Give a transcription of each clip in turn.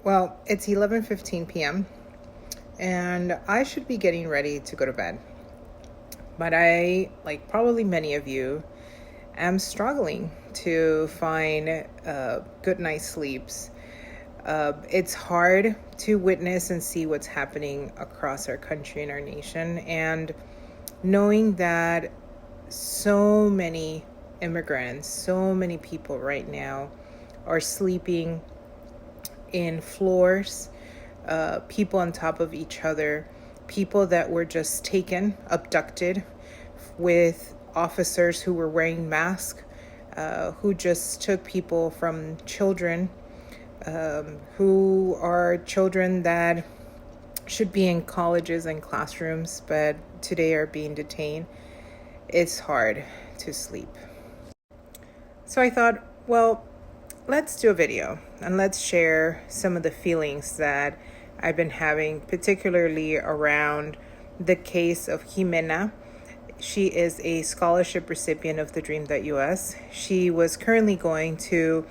Well, it's 11:15 p.m. and I should be getting ready to go to bed. But I, like probably many of you, am struggling to find good night's sleeps. It's hard to witness and see what's happening across our country and our nation, and knowing that so many immigrants, so many people right now are sleeping in floors, people on top of each other, people that were just taken, abducted, with officers who were wearing masks, who just took people from children, who are children that should be in colleges and classrooms, but today are being detained. It's hard to sleep. So I thought, well, let's do a video and let's share some of the feelings that I've been having, particularly around the case of Ximena. She is a scholarship recipient of the Dream.US. She was currently going to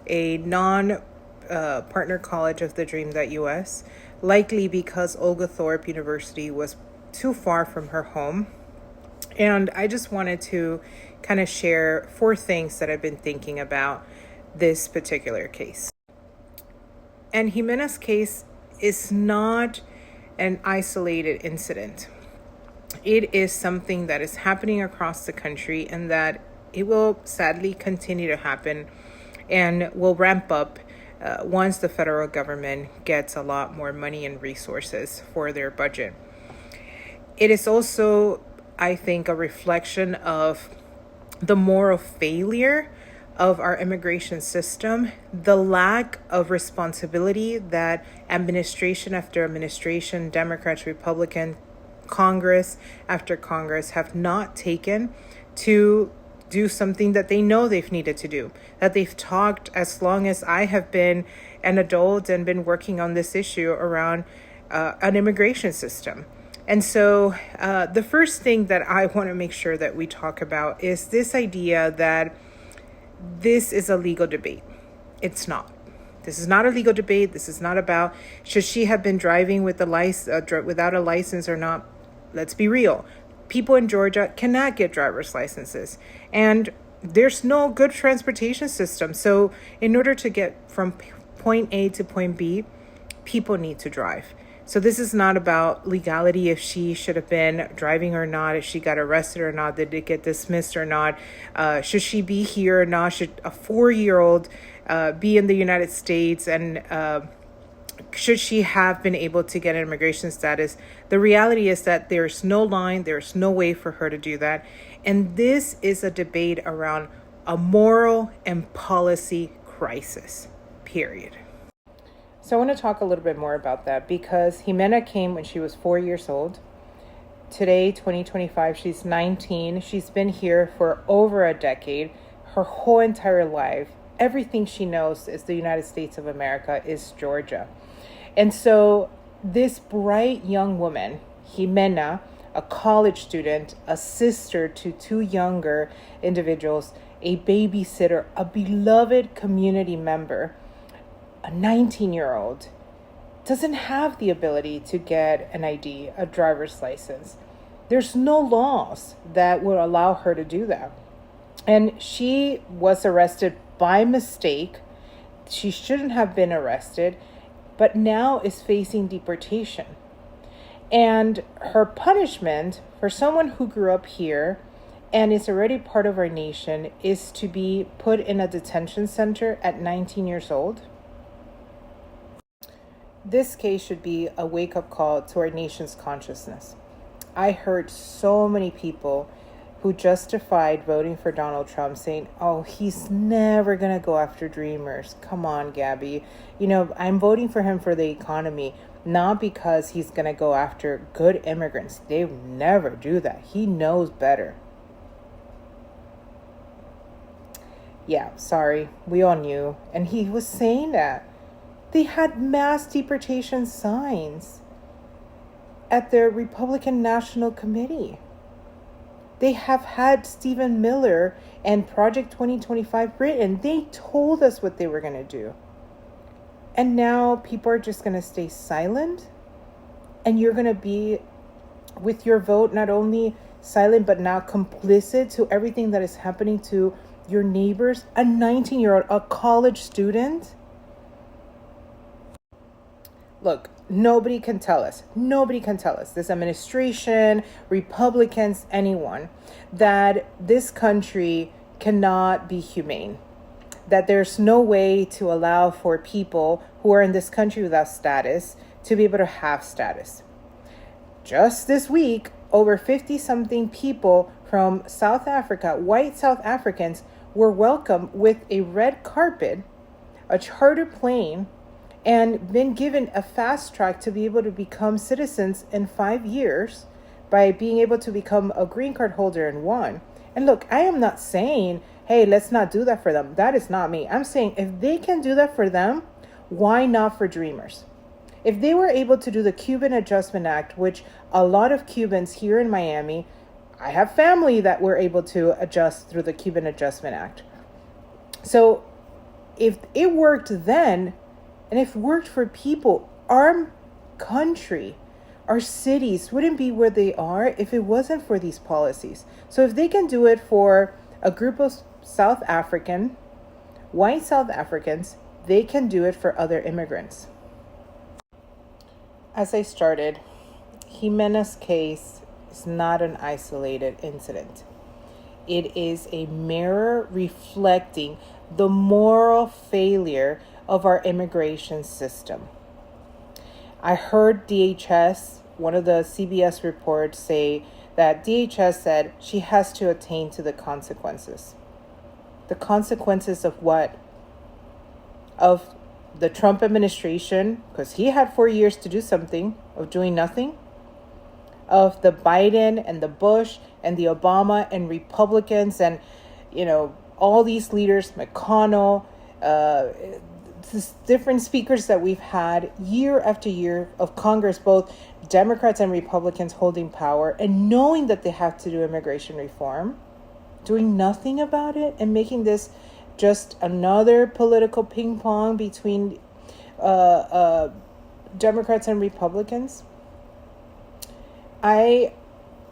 a non-partner college of the Dream.US, likely because Oglethorpe University was too far from her home. And I just wanted to kind of share 4 things that I've been thinking about this particular case. And Ximena's case is not an isolated incident. It is something that is happening across the country, and that it will sadly continue to happen and will ramp up once the federal government gets a lot more money and resources for their budget. It is also, I think, a reflection of the moral failure of our immigration system, the lack of responsibility that administration after administration, Democrats, Republican, Congress after Congress have not taken to do something that they know they've needed to do, that they've talked as long as I have been an adult and been working on this issue around an immigration system. And so the first thing that I want to make sure that we talk about is this idea that this is a legal debate. It's not. This is not a legal debate. This is not about should she have been driving with without a license or not. Let's be real. People in Georgia cannot get driver's licenses, and there's no good transportation system. So in order to get from point A to point B, people need to drive. So this is not about legality, if she should have been driving or not, if she got arrested or not, did it get dismissed or not, should she be here or not, should a 4-year-old be in the United States, and should she have been able to get an immigration status. The reality is that there's no line, there's no way for her to do that. And this is a debate around a moral and policy crisis, period. So I want to talk a little bit more about that, because Ximena came when she was 4 years old. Today, 2025, she's 19. She's been here for over a decade. Her whole entire life, everything she knows is the United States of America, is Georgia. And so this bright young woman, Ximena, a college student, a sister to 2 younger individuals, a babysitter, a beloved community member, a 19-year-old, doesn't have the ability to get an ID, a driver's license. There's no laws that would allow her to do that. And she was arrested by mistake. She shouldn't have been arrested, but now is facing deportation. And her punishment for someone who grew up here and is already part of our nation is to be put in a detention center at 19 years old. This case should be a wake-up call to our nation's consciousness. I heard so many people who justified voting for Donald Trump saying, oh, he's never going to go after dreamers. Come on, Gabby. I'm voting for him for the economy, not because he's going to go after good immigrants. They never do that. He knows better. Yeah, sorry. We all knew. And he was saying that. They had mass deportation signs at the Republican National Committee. They have had Stephen Miller and Project 2025 written. They told us what they were going to do. And now people are just going to stay silent, and you're going to be, with your vote, not only silent, but now complicit to everything that is happening to your neighbors. A 19-year-old, a college student. Look, nobody can tell us, this administration, Republicans, anyone, that this country cannot be humane. That there's no way to allow for people who are in this country without status to be able to have status. Just this week, over 50-something people from South Africa, white South Africans, were welcomed with a red carpet, a charter plane, and been given a fast track to be able to become citizens in 5 years by being able to become a green card holder in 1. And look, I am not saying, hey, let's not do that for them. That is not me. I'm saying if they can do that for them, why not for dreamers? If they were able to do the Cuban Adjustment Act, which a lot of Cubans here in Miami, I have family that were able to adjust through the Cuban Adjustment Act. So if it worked then, and if it worked for people, our country, our cities wouldn't be where they are if it wasn't for these policies. So if they can do it for a group of white South Africans, they can do it for other immigrants. As I started, Ximena's case is not an isolated incident. It is a mirror reflecting the moral failure of our immigration system. I heard DHS, one of the CBS reports, say that DHS said she has to attain to the consequences. The consequences of what? Of the Trump administration, because he had 4 years to do something, of doing nothing. Of the Biden and the Bush and the Obama and Republicans and, all these leaders, McConnell, different speakers that we've had year after year of Congress, both Democrats and Republicans holding power and knowing that they have to do immigration reform, doing nothing about it and making this just another political ping pong between Democrats and Republicans. I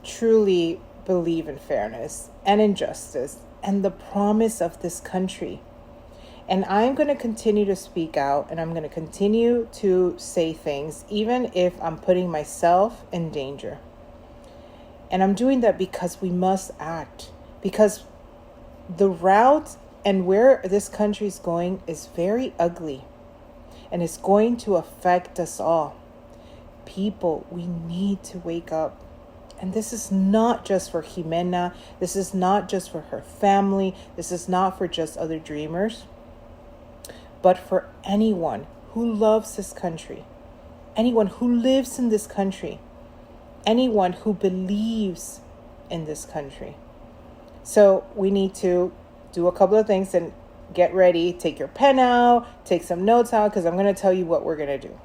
truly believe in fairness and in justice and the promise of this country. And I'm going to continue to speak out, and I'm going to continue to say things, even if I'm putting myself in danger. And I'm doing that because we must act. Because the route and where this country is going is very ugly. And it's going to affect us all. People, we need to wake up. And this is not just for Ximena. This is not just for her family. This is not for just other dreamers. But for anyone who loves this country, anyone who lives in this country, anyone who believes in this country. So we need to do a couple of things and get ready. Take your pen out, take some notes out, because I'm going to tell you what we're going to do.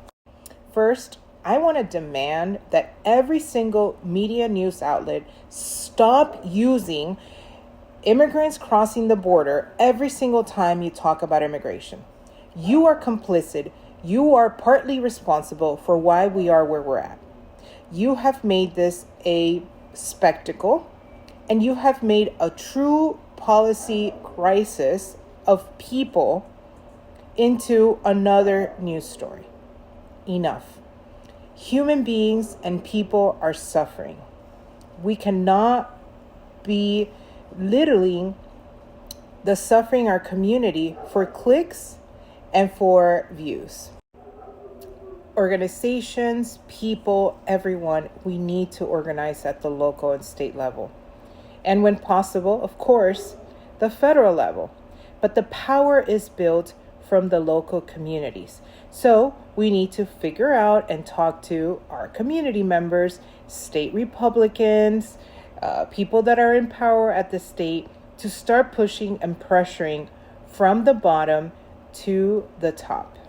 First, I want to demand that every single media news outlet stop using immigrants crossing the border every single time you talk about immigration. You are complicit. You are partly responsible for why we are where we're at. You have made this a spectacle, and you have made a true policy crisis of people into another news story. Enough. Human beings and people are suffering. We cannot be littling the suffering our community for clicks and for views. Organizations, people, everyone, we need to organize at the local and state level. And when possible, of course, the federal level. But the power is built from the local communities. So we need to figure out and talk to our community members, state Republicans, people that are in power at the state, to start pushing and pressuring from the bottom to the top.